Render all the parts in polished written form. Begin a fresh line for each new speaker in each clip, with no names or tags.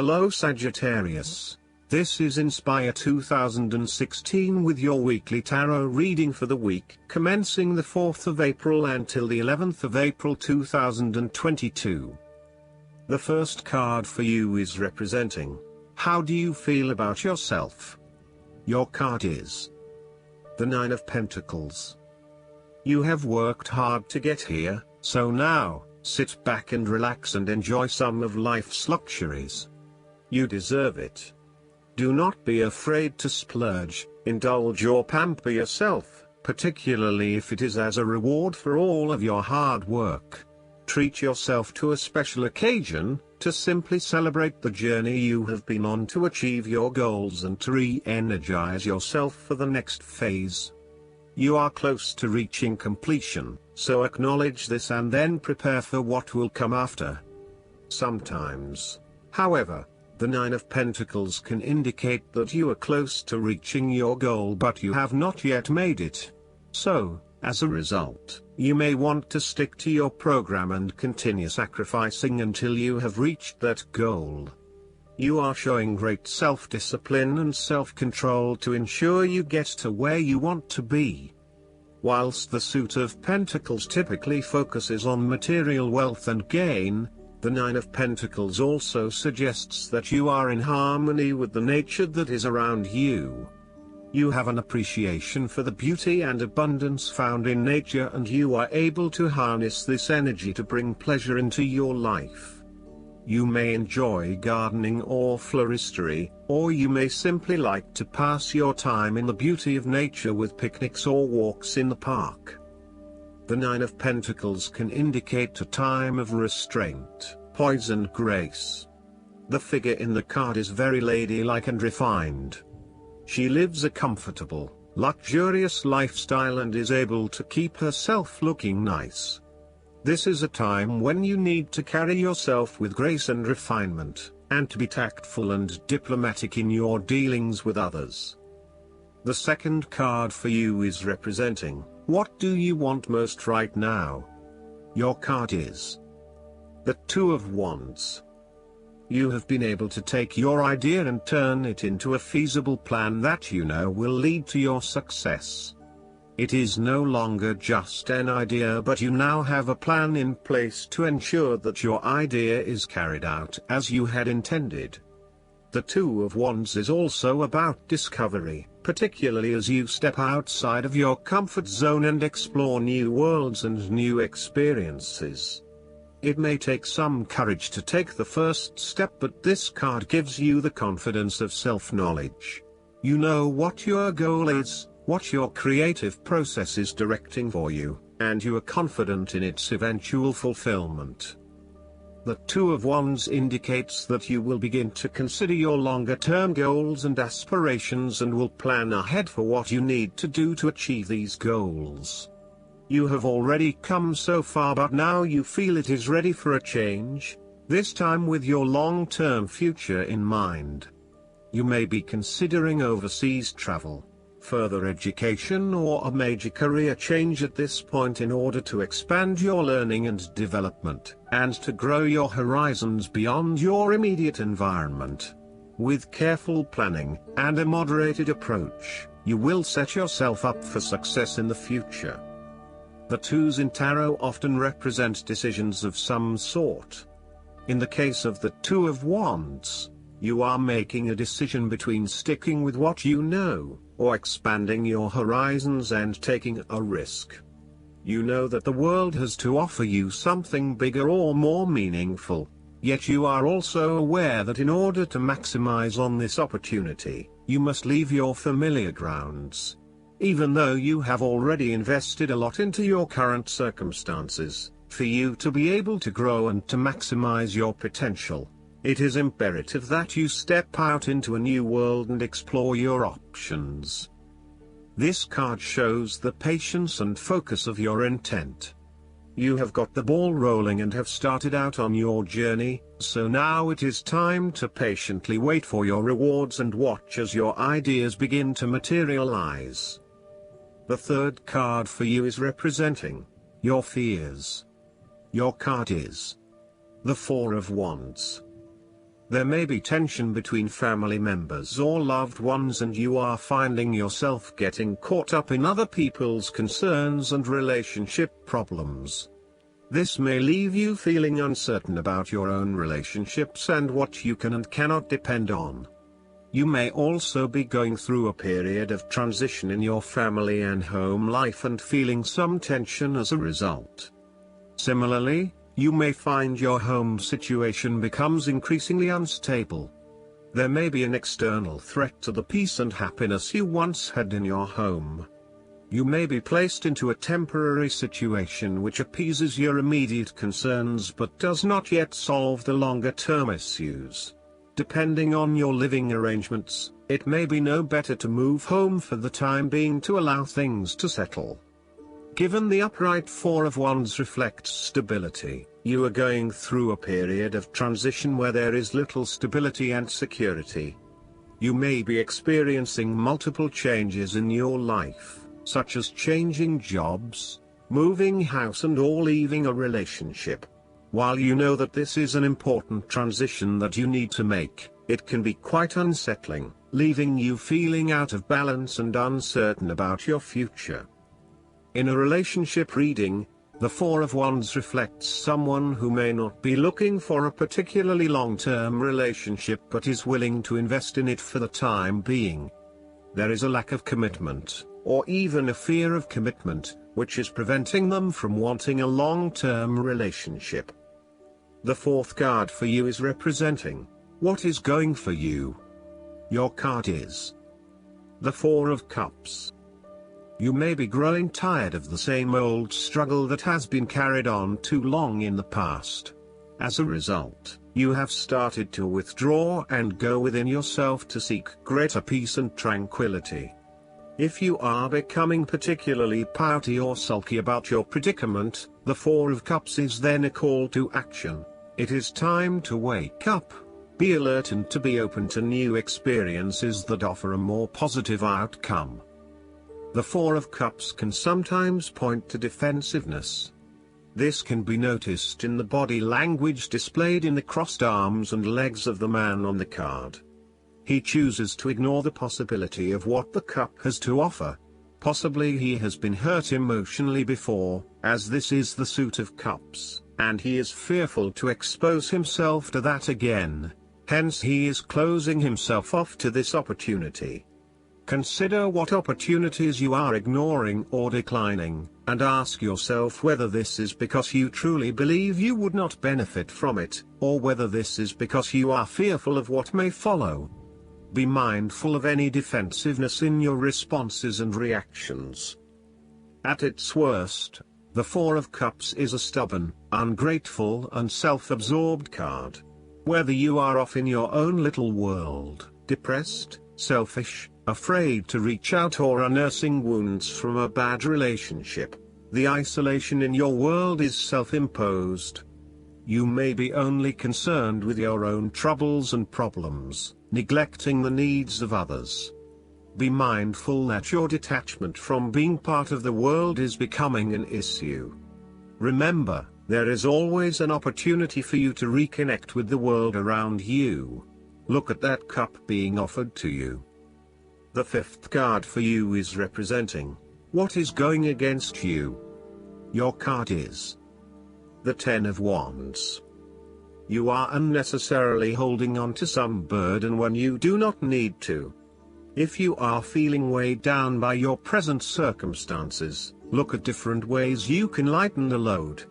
Hello Sagittarius. This is Inspire 2016 with your weekly tarot reading for the week commencing the 4th of April until the 11th of April 2022. The first card for you is representing, how do you feel about yourself? Your card is the Nine of Pentacles. You have worked hard to get here, so now, sit back and relax and enjoy some of life's luxuries. You deserve it. Do not be afraid to splurge, indulge or pamper yourself, particularly if it is as a reward for all of your hard work. Treat yourself to a special occasion, to simply celebrate the journey you have been on to achieve your goals and to re-energize yourself for the next phase. You are close to reaching completion, so acknowledge this and then prepare for what will come after. Sometimes, however, the Nine of Pentacles can indicate that you are close to reaching your goal but you have not yet made it. So, as a result, you may want to stick to your program and continue sacrificing until you have reached that goal. You are showing great self-discipline and self-control to ensure you get to where you want to be. Whilst the Suit of Pentacles typically focuses on material wealth and gain, the Nine of Pentacles also suggests that you are in harmony with the nature that is around you. You have an appreciation for the beauty and abundance found in nature and you are able to harness this energy to bring pleasure into your life. You may enjoy gardening or floristery, or you may simply like to pass your time in the beauty of nature with picnics or walks in the park. The Nine of Pentacles can indicate a time of restraint, poise and grace. The figure in the card is very ladylike and refined. She lives a comfortable, luxurious lifestyle and is able to keep herself looking nice. This is a time when you need to carry yourself with grace and refinement, and to be tactful and diplomatic in your dealings with others. The second card for you is representing, what do you want most right now? Your card is the Two of Wands. You have been able to take your idea and turn it into a feasible plan that you know will lead to your success. It is no longer just an idea but you now have a plan in place to ensure that your idea is carried out as you had intended. The Two of Wands is also about discovery, particularly as you step outside of your comfort zone and explore new worlds and new experiences. It may take some courage to take the first step but this card gives you the confidence of self-knowledge. You know what your goal is, what your creative process is directing for you, and you are confident in its eventual fulfillment. The Two of Wands indicates that you will begin to consider your longer-term goals and aspirations and will plan ahead for what you need to do to achieve these goals. You have already come so far but now you feel it is ready for a change, this time with your long-term future in mind. You may be considering overseas travel, further education or a major career change at this point in order to expand your learning and development, and to grow your horizons beyond your immediate environment. With careful planning, and a moderated approach, you will set yourself up for success in the future. The twos in tarot often represent decisions of some sort. In the case of the Two of Wands, you are making a decision between sticking with what you know, or expanding your horizons and taking a risk. You know that the world has to offer you something bigger or more meaningful, yet you are also aware that in order to maximize on this opportunity, you must leave your familiar grounds. Even though you have already invested a lot into your current circumstances, for you to be able to grow and to maximize your potential, it is imperative that you step out into a new world and explore your options. This card shows the patience and focus of your intent. You have got the ball rolling and have started out on your journey, so now it is time to patiently wait for your rewards and watch as your ideas begin to materialize. The third card for you is representing your fears. Your card is the Four of Wands. There may be tension between family members or loved ones, and you are finding yourself getting caught up in other people's concerns and relationship problems. This may leave you feeling uncertain about your own relationships and what you can and cannot depend on. You may also be going through a period of transition in your family and home life and feeling some tension as a result. Similarly, you may find your home situation becomes increasingly unstable. There may be an external threat to the peace and happiness you once had in your home. You may be placed into a temporary situation which appeases your immediate concerns but does not yet solve the longer-term issues. Depending on your living arrangements, it may be no better to move home for the time being to allow things to settle. Given the upright Four of Wands reflects stability, you are going through a period of transition where there is little stability and security. You may be experiencing multiple changes in your life, such as changing jobs, moving house or leaving a relationship. While you know that this is an important transition that you need to make, it can be quite unsettling, leaving you feeling out of balance and uncertain about your future. In a relationship reading, the Four of Wands reflects someone who may not be looking for a particularly long-term relationship but is willing to invest in it for the time being. There is a lack of commitment, or even a fear of commitment, which is preventing them from wanting a long-term relationship. The fourth card for you is representing what is going for you. Your card is the Four of Cups. You may be growing tired of the same old struggle that has been carried on too long in the past. As a result, you have started to withdraw and go within yourself to seek greater peace and tranquility. If you are becoming particularly pouty or sulky about your predicament, the Four of Cups is then a call to action. It is time to wake up, be alert, and to be open to new experiences that offer a more positive outcome. The Four of Cups can sometimes point to defensiveness. This can be noticed in the body language displayed in the crossed arms and legs of the man on the card. He chooses to ignore the possibility of what the cup has to offer. Possibly he has been hurt emotionally before, as this is the Suit of Cups, and he is fearful to expose himself to that again. Hence he is closing himself off to this opportunity. Consider what opportunities you are ignoring or declining, and ask yourself whether this is because you truly believe you would not benefit from it, or whether this is because you are fearful of what may follow. Be mindful of any defensiveness in your responses and reactions. At its worst, the Four of Cups is a stubborn, ungrateful and self-absorbed card. Whether you are off in your own little world, depressed, selfish, afraid to reach out, or are nursing wounds from a bad relationship, the isolation in your world is self-imposed. You may be only concerned with your own troubles and problems, neglecting the needs of others. Be mindful that your detachment from being part of the world is becoming an issue. Remember, there is always an opportunity for you to reconnect with the world around you. Look at that cup being offered to you. The fifth card for you is representing what is going against you. Your card is the Ten of Wands. You are unnecessarily holding on to some burden when you do not need to. If you are feeling weighed down by your present circumstances, look at different ways you can lighten the load.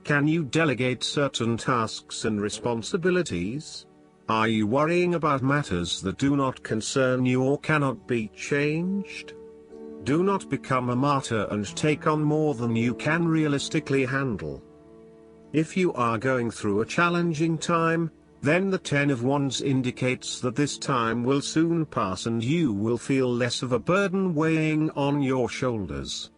Can you delegate certain tasks and responsibilities? Are you worrying about matters that do not concern you or cannot be changed? Do not become a martyr and take on more than you can realistically handle. If you are going through a challenging time, then the Ten of Wands indicates that this time will soon pass and you will feel less of a burden weighing on your shoulders.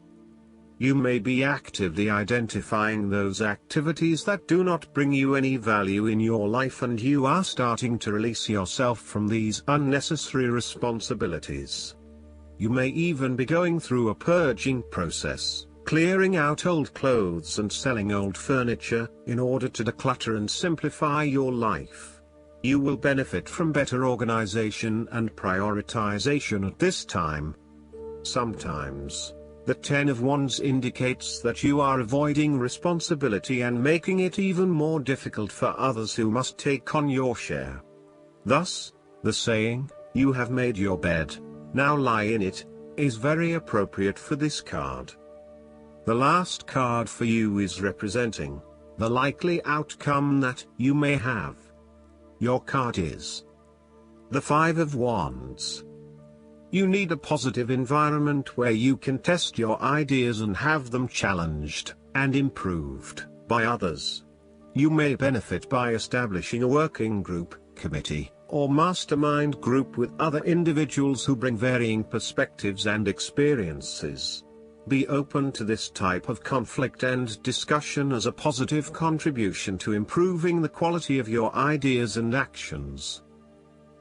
You may be actively identifying those activities that do not bring you any value in your life, and you are starting to release yourself from these unnecessary responsibilities. You may even be going through a purging process, clearing out old clothes and selling old furniture, in order to declutter and simplify your life. You will benefit from better organization and prioritization at this time. Sometimes, the Ten of Wands indicates that you are avoiding responsibility and making it even more difficult for others who must take on your share. Thus, the saying, "You have made your bed, now lie in it," is very appropriate for this card. The last card for you is representing the likely outcome that you may have. Your card is the Five of Wands. You need a positive environment where you can test your ideas and have them challenged and improved by others. You may benefit by establishing a working group, committee, or mastermind group with other individuals who bring varying perspectives and experiences. Be open to this type of conflict and discussion as a positive contribution to improving the quality of your ideas and actions.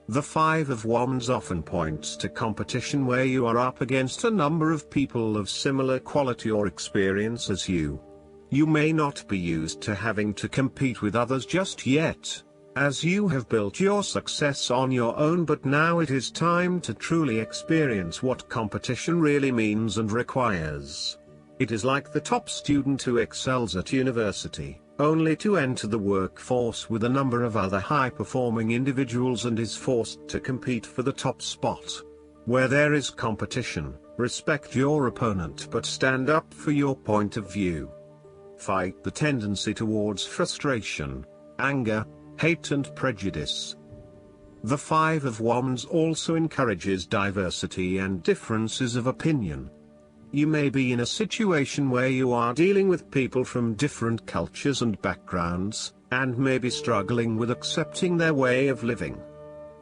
The Five of Wands often points to competition where you are up against a number of people of similar quality or experience as you. You may not be used to having to compete with others just yet, as you have built your success on your own, but now it is time to truly experience what competition really means and requires. It is like the top student who excels at university, only to enter the workforce with a number of other high-performing individuals and is forced to compete for the top spot. Where there is competition, respect your opponent but stand up for your point of view. Fight the tendency towards frustration, anger, hate and prejudice. The Five of Wands also encourages diversity and differences of opinion. You may be in a situation where you are dealing with people from different cultures and backgrounds, and may be struggling with accepting their way of living.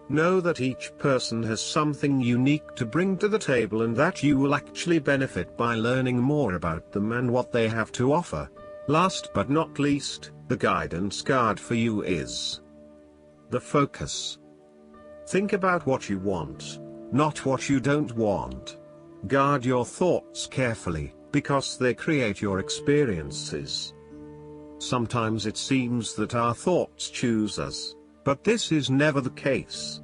Know that each person has something unique to bring to the table and that you will actually benefit by learning more about them and what they have to offer. Last but not least, the guidance card for you is the Focus. Think about what you want, not what you don't want. Guard your thoughts carefully, because they create your experiences. Sometimes it seems that our thoughts choose us, but this is never the case.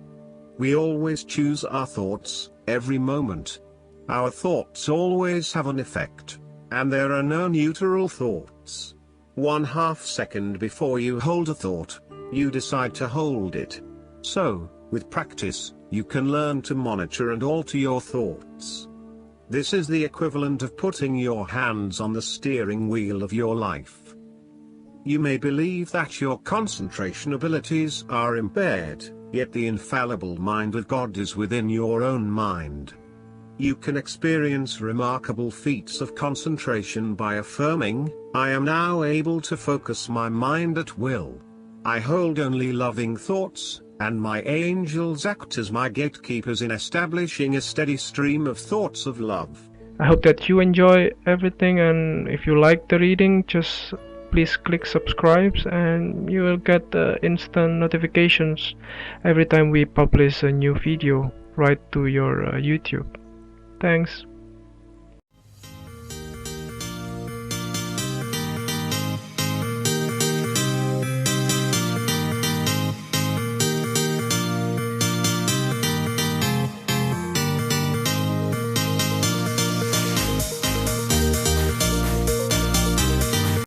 We always choose our thoughts, every moment. Our thoughts always have an effect, and there are no neutral thoughts. 1/2 second before you hold a thought, you decide to hold it. So, with practice, you can learn to monitor and alter your thoughts. This is the equivalent of putting your hands on the steering wheel of your life. You may believe that your concentration abilities are impaired, yet the infallible mind of God is within your own mind. You can experience remarkable feats of concentration by affirming, "I am now able to focus my mind at will. I hold only loving thoughts, and my angels act as my gatekeepers in establishing a steady stream of thoughts of love."
I hope that you enjoy everything, and if you like the reading, just please click subscribe and you will get instant notifications every time we publish a new video right to your YouTube. Thanks.